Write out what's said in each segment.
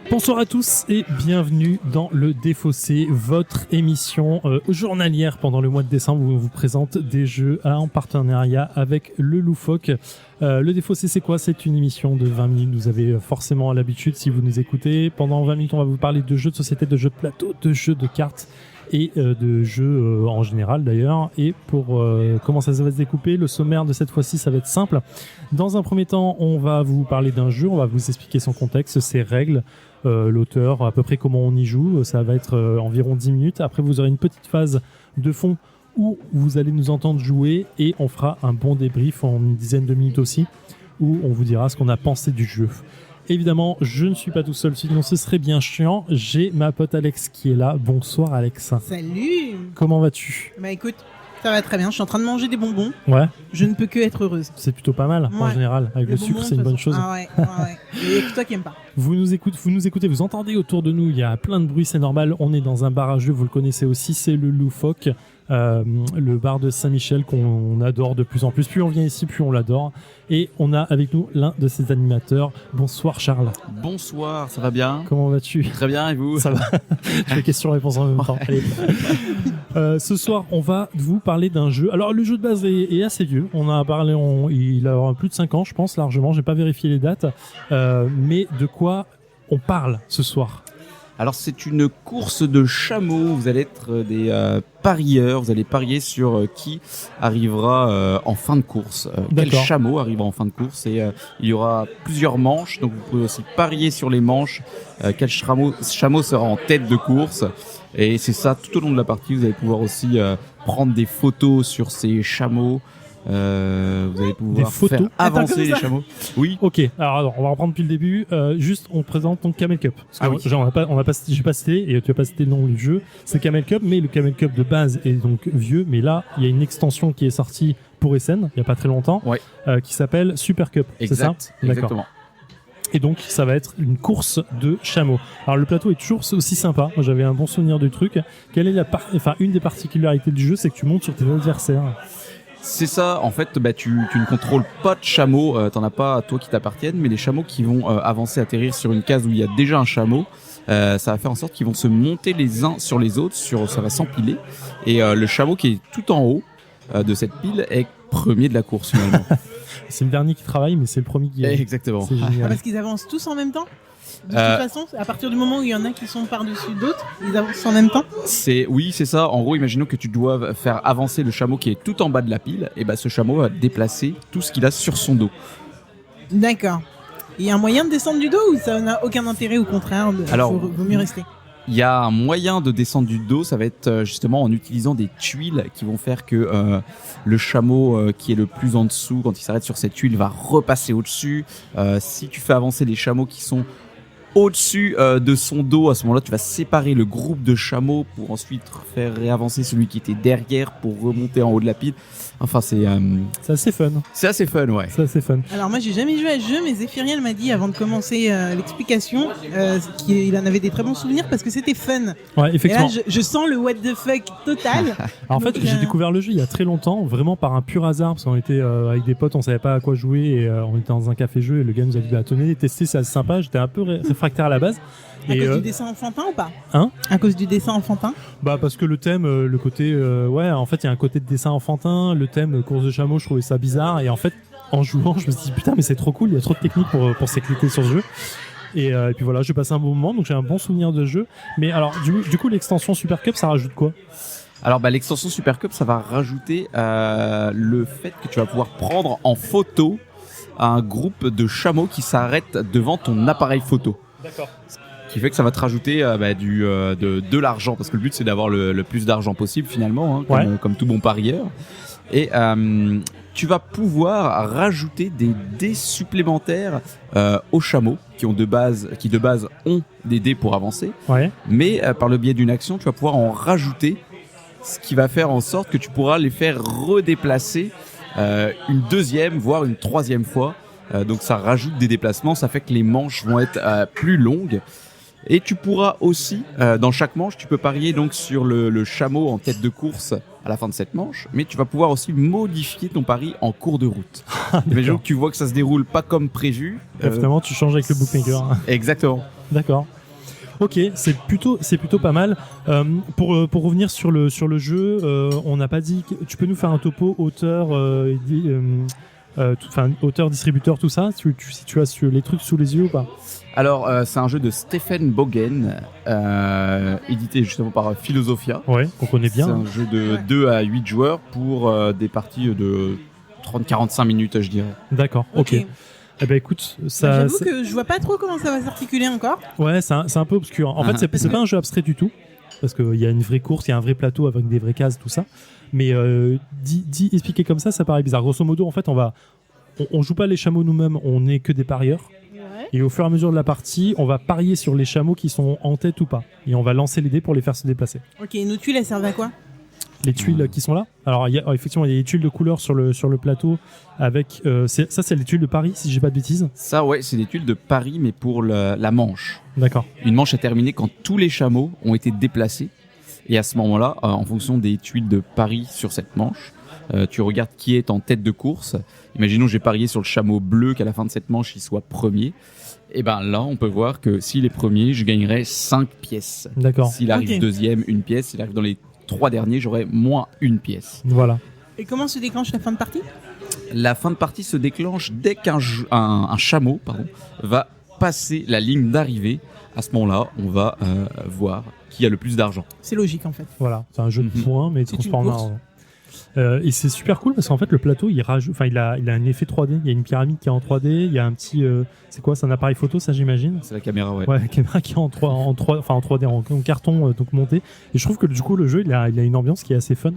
Bonsoir à tous et bienvenue dans le Défaussé, votre émission journalière pendant le mois de décembre où on vous présente des jeux en partenariat avec le Loufoque. Le Défaussé, c'est quoi ? C'est une émission de 20 minutes. Vous avez forcément l'habitude si vous nous écoutez. Pendant 20 minutes, on va vous parler de jeux de société, de jeux de plateau, de jeux de cartes et de jeux en général d'ailleurs. Et pour comment ça va se découper, le sommaire de cette fois-ci, ça va être simple. Dans un premier temps, on va vous parler d'un jeu, on va vous expliquer son contexte, ses règles, l'auteur, à peu près comment on y joue. Ça va être environ 10 minutes. Après, vous aurez une petite phase de fond où vous allez nous entendre jouer et on fera un bon débrief en une dizaine de minutes aussi, où on vous dira ce qu'on a pensé du jeu. Évidemment, je ne suis pas tout seul, sinon ce serait bien chiant. J'ai ma pote Alex qui est là. Bonsoir Alex. Salut. Comment vas-tu ? Bah écoute, ça va très bien. Je suis en train de manger des bonbons. Ouais. Je ne peux que être heureuse. C'est plutôt pas mal en général. Avec les le sucre, bonbons, c'est une bonne chose. Ah ouais. Et toi qui aimes pas. Vous nous écoutez, vous entendez autour de nous, il y a plein de bruit, c'est normal. On est dans un bar à jeux, vous le connaissez aussi, c'est le Loufoque. Le bar de Saint-Michel qu'on adore de plus en plus. Plus on vient ici, plus on l'adore. Et on a avec nous l'un de ses animateurs. Bonsoir Charles. Bonsoir, ça va bien ? Comment vas-tu ? Très bien, et vous ? Ça va. Je fais question-réponse en même temps. Allez. Ce soir, on va vous parler d'un jeu. Alors le jeu de base est assez vieux. On a parlé, il a plus de 5 ans, je pense largement. J'ai pas vérifié les dates. Mais de quoi on parle ce soir ? Alors c'est une course de chameaux, vous allez être des parieurs, vous allez parier sur qui arrivera en fin de course, quel chameau arrivera en fin de course et il y aura plusieurs manches, donc vous pouvez aussi parier sur les manches, quel chameau sera en tête de course et c'est ça tout au long de la partie, vous allez pouvoir aussi prendre des photos sur ces chameaux. Vous allez pouvoir faire avancer les chameaux. Oui. Ok. Alors, on va reprendre depuis le début. Juste, on présente ton Camel Cup. Parce que, j'ai pas cité et tu as pas cité le nom du jeu. C'est Camel Cup, mais le Camel Cup de base est donc vieux. Mais là, il y a une extension qui est sortie pour Essen il y a pas très longtemps, qui s'appelle Super Cup. Exact. C'est ça ? D'accord. Exactement. Et donc, ça va être une course de chameaux. Alors, le plateau est toujours aussi sympa. Moi, j'avais un bon souvenir du truc. Quelle est une des particularités du jeu, c'est que tu montes sur tes adversaires. C'est ça, en fait, tu ne contrôles pas de chameaux, t'en as pas toi qui t'appartiennent, mais les chameaux qui vont avancer, atterrir sur une case où il y a déjà un chameau, ça va faire en sorte qu'ils vont se monter les uns sur les autres, ça va s'empiler, et le chameau qui est tout en haut de cette pile est premier de la course finalement. C'est le dernier qui travaille, mais c'est le premier qui est. Exactement. C'est génial. Parce qu'ils avancent tous en même temps ? De toute façon, à partir du moment où il y en a qui sont par-dessus d'autres, ils avancent en même temps ? Oui, c'est ça. En gros, imaginons que tu dois faire avancer le chameau qui est tout en bas de la pile, et ce chameau va déplacer tout ce qu'il a sur son dos. D'accord. Il y a un moyen de descendre du dos ou ça n'a aucun intérêt, au contraire, vaut mieux rester ? Il y a un moyen de descendre du dos, ça va être justement en utilisant des tuiles qui vont faire que le chameau qui est le plus en dessous, quand il s'arrête sur cette tuile, va repasser au-dessus. Si tu fais avancer les chameaux qui sont au-dessus de son dos, à ce moment-là, tu vas séparer le groupe de chameaux pour ensuite faire réavancer celui qui était derrière pour remonter en haut de la pile. Enfin, c'est assez fun. C'est assez fun, ouais. C'est assez fun. Alors moi, j'ai jamais joué à ce jeu, mais Zéphiriel m'a dit avant de commencer l'explication qu'il en avait des très bons souvenirs parce que c'était fun. Ouais, effectivement. Et là, je sens le what the fuck total. Alors, en fait, j'ai découvert le jeu il y a très longtemps, vraiment par un pur hasard, parce qu'on était avec des potes, on savait pas à quoi jouer et on était dans un café-jeu et le gars nous a dit tenez, testez, c'est assez sympa. J'étais un peu réfractaire à la base. À cause du dessin enfantin ou pas ? Hein ? À cause du dessin enfantin ? Parce que le thème, le côté, en fait, il y a un côté de dessin enfantin. Le thème course de chameau, je trouvais ça bizarre. Et en fait, en jouant, je me suis dit putain, mais c'est trop cool. Il y a trop de techniques pour s'éclater sur ce jeu. Et puis voilà, j'ai passé un bon moment, donc j'ai un bon souvenir de ce jeu. Mais alors, du coup, l'extension Super Cup, ça rajoute quoi ? Alors l'extension Super Cup, ça va rajouter le fait que tu vas pouvoir prendre en photo un groupe de chameaux qui s'arrêtent devant ton appareil photo. D'accord. Ce qui fait que ça va te rajouter de l'argent, parce que le but c'est d'avoir le plus d'argent possible finalement, comme tout bon parieur. Et tu vas pouvoir rajouter des dés supplémentaires aux chameaux qui de base ont des dés pour avancer. Ouais. Mais par le biais d'une action, tu vas pouvoir en rajouter, ce qui va faire en sorte que tu pourras les faire redéplacer une deuxième, voire une troisième fois. Donc ça rajoute des déplacements, ça fait que les manches vont être plus longues. Et tu pourras aussi, dans chaque manche, tu peux parier donc sur le chameau en tête de course à la fin de cette manche, mais tu vas pouvoir aussi modifier ton pari en cours de route. Imaginons que tu vois que ça se déroule pas comme prévu. Finalement, tu changes avec le bookmaker. Exactement. D'accord. Ok, c'est plutôt pas mal. Pour revenir sur le jeu, on n'a pas dit. Tu peux nous faire un topo auteur, auteur, distributeur, tout ça. Si tu as les trucs sous les yeux ou pas? Alors, c'est un jeu de Stephen Bogen, édité justement par Philosophia. Ouais, qu'on connaît bien. C'est un jeu de 2 à 8 joueurs pour des parties de 30-45 minutes, je dirais. D'accord, ok. Eh ben écoute, j'avoue que je vois pas trop comment ça va s'articuler encore. Ouais, c'est un peu obscur. En fait, c'est pas un jeu abstrait du tout, parce qu'il y a une vraie course, il y a un vrai plateau avec des vraies cases, tout ça. Mais expliquer comme ça paraît bizarre. Grosso modo, en fait, on joue pas les chameaux nous-mêmes, on n'est que des parieurs. Ouais. Et au fur et à mesure de la partie, on va parier sur les chameaux qui sont en tête ou pas. Et on va lancer les dés pour les faire se déplacer. Ok, nos tuiles, elles servent à quoi? Les tuiles qui sont là. Alors effectivement, il y a des tuiles de couleur sur le plateau avec c'est les tuiles de Paris, si j'ai pas de bêtises. Ça, ouais, c'est des tuiles de Paris, mais pour la manche. D'accord. Une manche est terminée quand tous les chameaux ont été déplacés. Et à ce moment-là, en fonction des tuiles de Paris sur cette manche, tu regardes qui est en tête de course. Imaginons j'ai parié sur le chameau bleu qu'à la fin de cette manche il soit premier. Et ben là, on peut voir que s'il est premier, je gagnerai 5 pièces. D'accord. S'il arrive deuxième, 1 pièce. S'il arrive dans les 3 derniers, j'aurai moins 1 pièce. Voilà. Et comment se déclenche la fin de partie? La fin de partie se déclenche dès qu'un chameau va passer la ligne d'arrivée. À ce moment-là, on va voir qui a le plus d'argent. C'est logique en fait. Voilà, c'est un jeu de points mais transformé en argent. Et c'est super cool parce qu'en fait le plateau il a un effet 3D, il y a une pyramide qui est en 3D, il y a un petit c'est quoi, c'est un appareil photo ça j'imagine. C'est la caméra, ouais. Ouais, la caméra qui est en 3D en carton donc monté, et je trouve que du coup le jeu il a une ambiance qui est assez fun.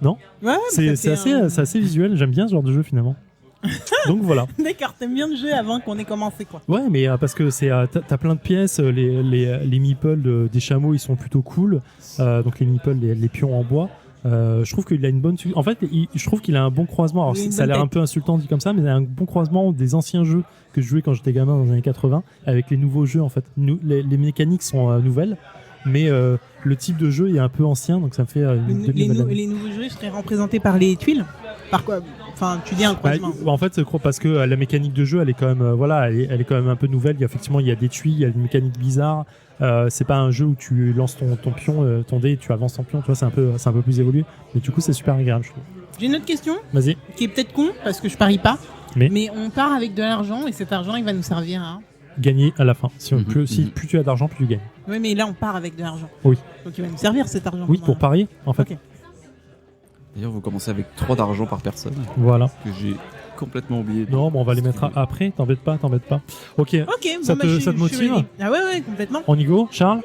Non? Ouais, c'est assez visuel, j'aime bien ce genre de jeu finalement. Donc voilà. D'accord, t'aimes bien le jeu avant qu'on ait commencé quoi. Ouais, mais parce que t'as plein de pièces, les meeples des chameaux ils sont plutôt cool, donc les meeples, les pions en bois. Je trouve qu'il a une bonne. En fait, je trouve qu'il a un bon croisement. Alors, ça a l'air un peu insultant dit comme ça, mais il a un bon croisement des anciens jeux que je jouais quand j'étais gamin dans les années 80 avec les nouveaux jeux en fait. Les mécaniques sont nouvelles, mais le type de jeu est un peu ancien, donc ça me fait les nouveaux jeux seraient représentés par les tuiles. Par quoi? Enfin, tu dis un croisement. En fait, je crois parce que la mécanique de jeu, elle est quand même, elle est quand même un peu nouvelle. Il y a des tuiles, il y a des mécaniques bizarres. C'est pas un jeu où tu lances ton pion, ton dé, et tu avances ton pion. Tu vois, c'est un peu plus évolué. Mais du coup, c'est super agréable, je trouve. J'ai une autre question. Vas-y. Qui est peut-être con parce que je parie pas. Mais on part avec de l'argent et cet argent, il va nous servir à gagner à la fin. Plus tu as d'argent, plus tu gagnes. Oui, mais là, on part avec de l'argent. Oui. Donc il va nous servir cet argent. Oui, pour parier, en fait. Okay. D'ailleurs, vous commencez avec 3 d'argent par personne. Voilà. Que j'ai complètement oublié. Non, bon, on va les mettre après. T'embête pas. Ok. Ça te motive? Ah ouais, complètement. On y go, Charles?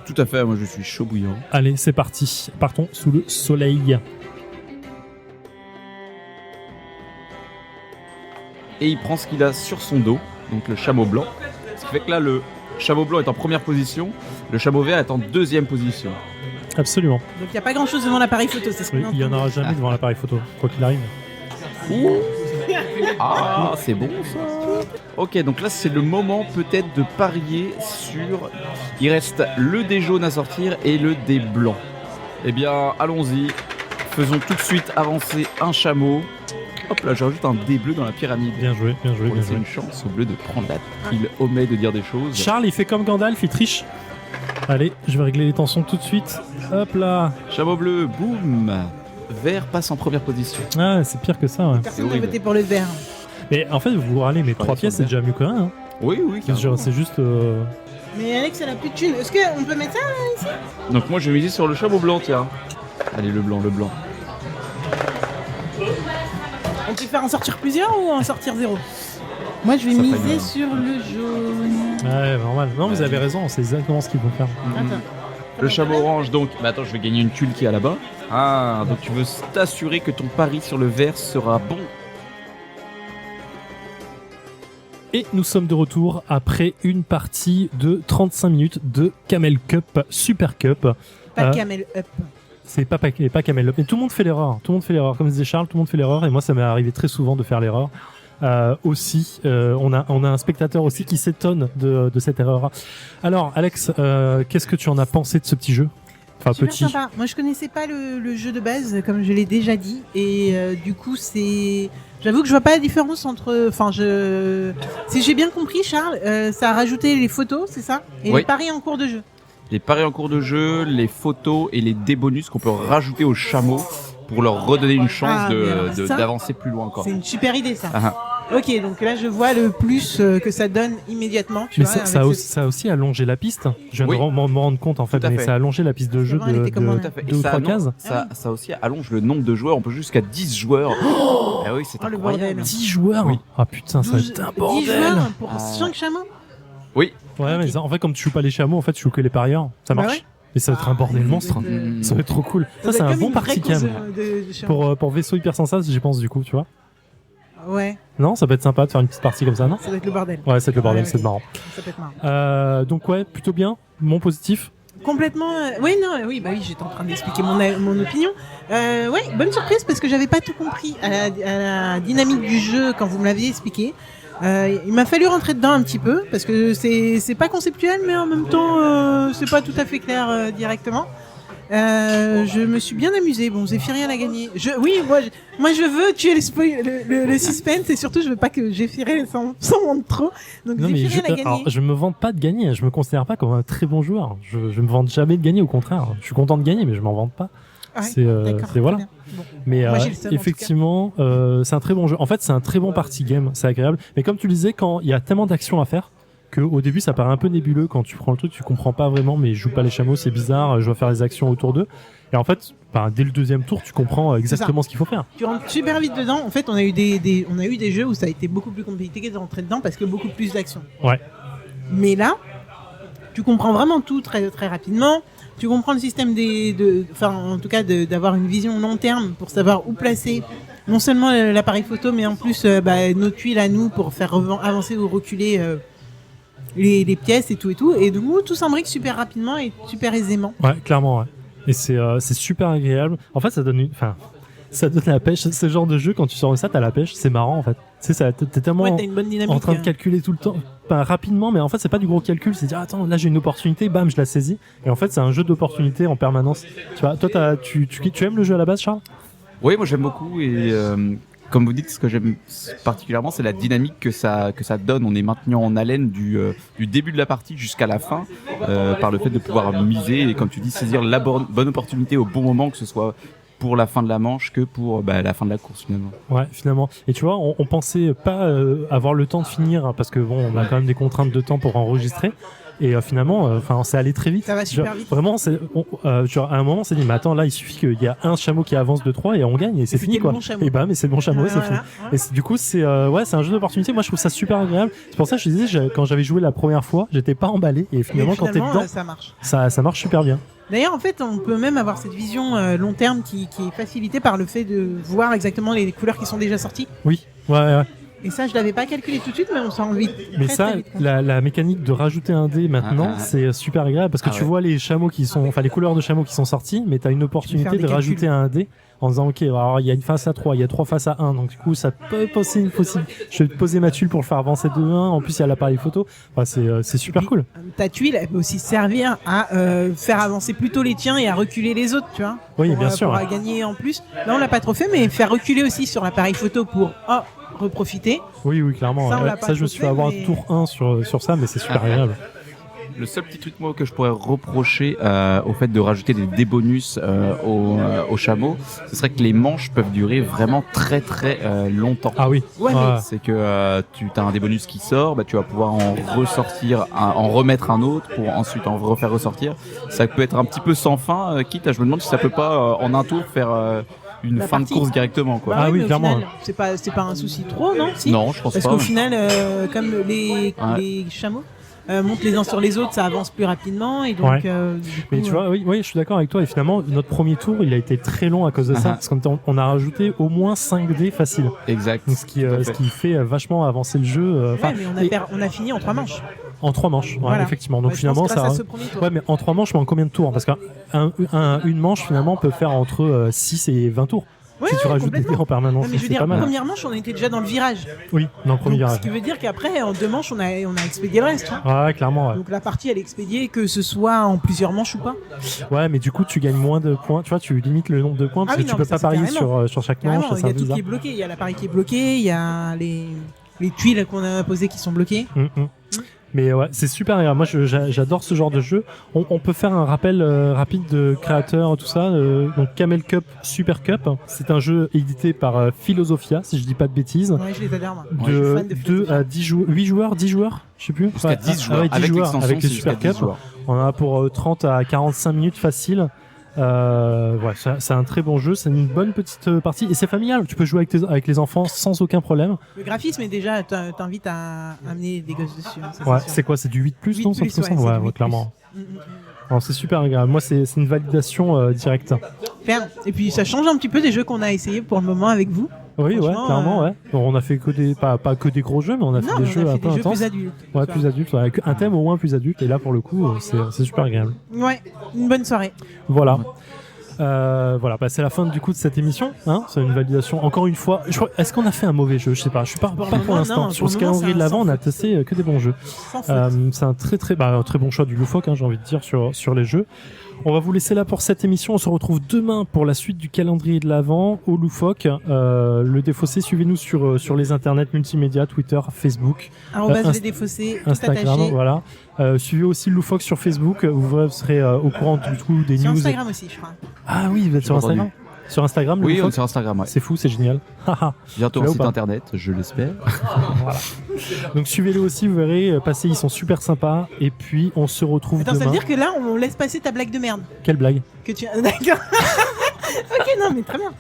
Tout à fait. Moi, je suis chaud bouillant. Allez, c'est parti. Partons sous le soleil. Et il prend ce qu'il a sur son dos, donc le chameau blanc. Ce qui fait que là, le chameau blanc est en première position, le chameau vert est en deuxième position. Absolument. Donc il n'y a pas grand chose devant l'appareil photo, c'est ce qu'on il n'y en aura jamais devant l'appareil photo, quoi qu'il arrive. Ouh. Ah, c'est bon ça. Ok, donc là c'est le moment peut-être de parier sur... Il reste le dé jaune à sortir et le dé blanc. Eh bien, allons-y. Faisons tout de suite avancer un chameau. Hop là, j'ajoute un dé bleu dans la pyramide. Bien joué. Pour laisser une chance au bleu de prendre la... Il omet de dire des choses. Charles, il fait comme Gandalf, il triche. Allez, je vais régler les tensions tout de suite. Hop là. Chameau bleu, boum. Vert passe en première position. Ah, c'est pire que ça. Ouais. Personne n'a voté pour le vert. Mais en fait, vous râlez, mais 3 pièces, c'est déjà mieux que rien. Hein. Oui. C'est juste... Mais Alex, elle a plus de thunes. Est-ce qu'on peut mettre ça ici? Donc moi, je vais miser sur le chameau blanc, tiens. Allez, le blanc. On peut faire en sortir plusieurs ou en sortir 0? Moi, je vais miser sur le jaune. Ouais, normal. Non, vous avez raison, c'est exactement ce qu'ils vont faire. Attends. Le chameau orange, donc. Mais attends, je vais gagner une tuile qui est là-bas. Ah, donc tu veux t'assurer que ton pari sur le vert sera bon. Et nous sommes de retour après une partie de 35 minutes de Camel Cup, Super Cup. Pas Camel Up. C'est pas Camel Up. Mais tout le monde fait l'erreur. Comme disait Charles, tout le monde fait l'erreur. Et moi, ça m'est arrivé très souvent de faire l'erreur. On a un spectateur aussi qui s'étonne de cette erreur. Alors, Alex, qu'est-ce que tu en as pensé de ce petit jeu? Enfin, Super petit. sympa. Moi, je connaissais pas le jeu de base, comme je l'ai déjà dit, et du coup, j'avoue que je vois pas la différence entre. Enfin, si j'ai bien compris, Charles, ça a rajouté les photos, c'est ça, et Oui. les paris en cours de jeu. Les paris en cours de jeu, les photos et les débonus qu'on peut rajouter aux chameaux pour leur redonner une chance ça, d'avancer plus loin encore. C'est une super idée, ça. Ah, Ok, donc là, je vois le plus que ça donne immédiatement. Tu Mais vois, ça a avec aussi, ça a aussi allongé la piste. Je viens Oui. de me rendre compte en fait, Tout à mais fait. ça a allongé la piste de jeu Avant, elle était comme moi, tout à fait. 2 ou 3 cases. Ça aussi allonge le nombre de joueurs. On peut jusqu'à 10 joueurs. Ah oui, c'est Oh, le incroyable. bordel. 10 joueurs. Oui. Ah putain, ça va 12, être un 10 bordel. joueurs pour Ah. 5 chameaux. Oui. Ouais, mais en fait, comme tu joues pas les chameaux, en fait, tu joues que les parieurs. Ça Bah marche. ouais. Et ça va être un bordel monstre. Mmh. Ça va être trop cool. Ça, doit c'est être un comme bon une party vraie cam. course de chameaux. Pour vaisseau hypersensable, j'y pense du coup, tu vois. Ouais, Non, ça peut être sympa de faire une petite partie comme ça, non? ça doit être le bordel. Ouais, c'est le bordel, Ouais, c'est ok. marrant. Ça peut être marrant. Donc ouais, plutôt bien. Mon positif. Complètement. Oui, non, oui, bah oui, j'étais en train d'expliquer mon opinion. Ouais, bonne surprise parce que j'avais pas tout compris à la dynamique du jeu quand vous me l'aviez expliqué. Il m'a fallu rentrer dedans un petit peu parce que c'est pas conceptuel, mais en même temps, c'est pas tout à fait clair directement. Je me suis bien amusé. Bon, Zéphirien a gagné. Moi, je veux tuer le suspense et surtout, je veux pas que Zéphirien s'en monte trop. Donc, Non, mais Zéphirien a gagné. alors, je me vante pas de gagner. Je me considère pas comme un très bon joueur. Je me vante jamais de gagner. Au contraire, je suis content de gagner, mais je m'en vante pas. Ouais, c'est d'accord, voilà. très bien. Bon. Mais Moi, j'ai le seum, en tout effectivement, c'est un très bon jeu. En fait, c'est un très bon party game. C'est agréable. Mais comme tu le disais, quand il y a tellement d'actions à faire, que au début ça paraît un peu nébuleux quand tu prends le truc, tu comprends pas vraiment, mais je joue pas les chameaux, c'est bizarre, je dois faire les actions autour d'eux. Et en fait, dès le deuxième tour, tu comprends exactement ce qu'il faut faire. Tu rentres super vite dedans. En fait, on a eu des jeux où ça a été beaucoup plus compliqué de rentrer dedans parce que beaucoup plus d'action. Ouais. Mais là, tu comprends vraiment tout très très rapidement. Tu comprends le système en tout cas d'avoir une vision long terme pour savoir où placer non seulement l'appareil photo, mais en plus nos tuiles à nous pour faire avancer ou reculer les pièces et tout et tout. Et du coup, tout s'embrique super rapidement et super aisément. Ouais, clairement, ouais. Et c'est super agréable. En fait, ça donne la pêche. Ce genre de jeu, quand tu sors de ça, t'as la pêche. C'est marrant, en fait. Tu sais, t'es tellement Ouais, t'as une bonne dynamique. en train de calculer tout le temps, rapidement, mais en fait, c'est pas du gros calcul. C'est dire, attends, là, j'ai une opportunité, bam, je la saisis. Et en fait, c'est un jeu d'opportunité en permanence. Tu vois, toi, tu aimes le jeu à la base, Charles? Oui, moi j'aime beaucoup et comme vous dites, ce que j'aime particulièrement, c'est la dynamique que ça donne. On est maintenu en haleine du début de la partie jusqu'à la fin par le fait de pouvoir miser et, comme tu dis, saisir la bonne opportunité au bon moment, que ce soit pour la fin de la manche que pour la fin de la course finalement. Ouais, finalement. Et tu vois, on pensait pas avoir le temps de finir parce que bon, on a quand même des contraintes de temps pour enregistrer. Et finalement, c'est allé très vite. Ça va super vite. Vraiment, à un moment, on s'est dit, mais attends, là, il suffit qu'il y a un chameau qui avance de 3 et on gagne et c'est fini, quoi. Bon chameau. Et bah, mais c'est le bon chameau, c'est fini. Ouais. Et du coup, c'est un jeu d'opportunité. Moi, je trouve ça super agréable. C'est pour ça que je disais, quand j'avais joué la première fois, j'étais pas emballé. Et finalement, quand t'es dedans, ça marche. Ça marche super bien. D'ailleurs, en fait, on peut même avoir cette vision long terme qui est facilitée par le fait de voir exactement les couleurs qui sont déjà sorties. Oui, ouais. Et ça, je l'avais pas calculé tout de suite, mais on s'en rend vite. Mais très, ça, très vite compte. la mécanique de rajouter un dé maintenant, c'est super agréable parce que tu vois les chameaux les couleurs de chameaux qui sont sortis, mais t'as une opportunité de rajouter un dé en disant, ok, alors il y a une face à 3, il y a 3 faces à 1, donc du coup, ça peut poser une possibilité. Je vais te poser ma tuile pour le faire avancer de 1. En plus, il y a l'appareil photo. C'est super cool. Ta tuile, elle peut aussi servir à faire avancer plutôt les tiens et à reculer les autres, tu vois. Oui, bien sûr. Pour gagner en plus. Là, on l'a pas trop fait, mais faire reculer aussi sur l'appareil photo pour reprofiter. Oui, clairement. Ça, je me suis fait avoir un tour 1 sur ça, mais c'est super agréable. Le seul petit truc moi que je pourrais reprocher au fait de rajouter des bonus aux chameaux, ce serait que les manches peuvent durer vraiment très très longtemps. Ah oui. Ouais, C'est que tu as un des bonus qui sort, tu vas pouvoir en ressortir, en remettre un autre pour ensuite en refaire ressortir. Ça peut être un petit peu sans fin, quitte à je me demande si ça peut pas en un tour faire une fin de course directement, quoi. Bah oui, clairement. Final, c'est pas un souci trop, non? Si. Non, je pense Parce pas. qu'au final, comme les chameaux montent les uns sur les autres, ça avance plus rapidement et donc. Mais tu vois, oui, je suis d'accord avec toi. Et finalement, notre premier tour, il a été très long à cause de ça, parce qu'on a rajouté au moins 5 dés faciles. Exact. Donc, ce qui fait vachement avancer le jeu. Mais on a fini en 3 manches. En 3 manches, Voilà. effectivement. Donc finalement, ça. Ce premier tour. Ouais, mais en 3 manches, mais en combien de tours? Parce qu'une manche finalement peut faire entre 6 et 20 tours. si tu rajoutes des dés en permanence, mais je veux c'est dire, pas mal. première manche, on était déjà dans le virage. Oui, dans le premier Donc, virage. ce qui veut dire qu'après, en 2 manches, on a expédié le reste. Hein. Ouais, clairement. Ouais. Donc la partie, elle est expédiée, que ce soit en plusieurs manches ou pas. Ouais, mais du coup, tu gagnes moins de points. Tu vois, tu limites le nombre de points parce que tu peux pas parier sur chaque manche. Il y a tout qui est bloqué. Il y a l'appareil qui est bloqué, il y a les tuiles qu'on a posées qui sont bloquées. Mais ouais, c'est super agréable. Moi, j'adore ce genre de jeu. On peut faire un rappel rapide de créateurs, tout ça. Donc, Camel Cup, Super Cup. C'est un jeu édité par Philosophia, si je dis pas de bêtises. Ouais, je les adore, moi. De 2 à 10 joueurs, 8 joueurs, 10 joueurs, je sais plus. Jusqu'à 10 joueurs. Ouais, 10 avec joueurs l'extension, avec les c'est Super jusqu'à 10 Cup. joueurs. On en a pour 30 à 45 minutes facile. Ouais, c'est un très bon jeu, c'est une bonne petite partie et c'est familial. Tu peux jouer avec les enfants sans aucun problème. Le graphisme est déjà t'invite à amener des gosses dessus. Hein, ouais, c'est quoi, c'est du 8+, non, ouais, clairement. Alors, c'est super agréable. Moi, c'est une validation directe. Ferme. Et puis ça change un petit peu des jeux qu'on a essayé pour le moment avec vous. Oui, ouais, clairement, ouais. Bon, on a fait que des pas que des gros jeux, mais on a fait des jeux un peu intenses. Plus adultes. Ouais, plus adultes, avec un thème au moins plus adulte. Et là, pour le coup, c'est super agréable. Ouais, une bonne soirée. Voilà. Voilà, bah, c'est la fin du coup de cette émission. Hein, c'est une validation. Encore une fois, est-ce qu'on a fait un mauvais jeu? Je sais pas. Je suis pas pour l'instant. Sur ce calendrier de l'avant, on a testé que des bons jeux. C'est un très bon choix du Loufoque, hein, j'ai envie de dire sur les jeux. On va vous laisser là pour cette émission. On se retrouve demain pour la suite du calendrier de l'Avent au Loufoque. Le Défaussé, suivez-nous sur les internets multimédia, Twitter, Facebook, le Défaussé, Instagram, voilà. Suivez aussi le Loufoque sur Facebook. Vous serez au courant du coup des news. Sur Instagram aussi, je crois. Ah oui, vous êtes sur Instagram. Sur Instagram, oui, on est sur Instagram. Ouais. C'est fou, c'est génial. Bientôt un site internet, je l'espère. Voilà. Donc suivez-les aussi, vous verrez, passer, ils sont super sympas. Et puis on se retrouve demain. Ça veut dire que là, on laisse passer ta blague de merde. Quelle blague? Que tu as. D'accord. Ok, non, mais très bien.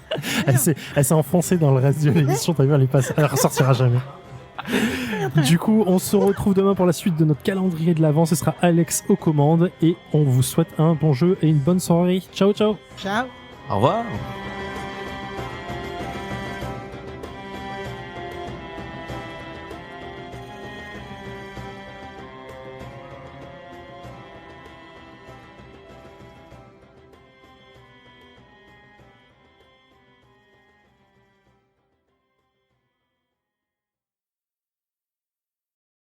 Elle s'est enfoncée dans le reste de l'émission. T'as vu, elle ressortira jamais. Du coup, on se retrouve demain pour la suite de notre calendrier de l'Avent. Ce sera Alex aux commandes et on vous souhaite un bon jeu et une bonne soirée. Ciao, ciao. Ciao. Au revoir.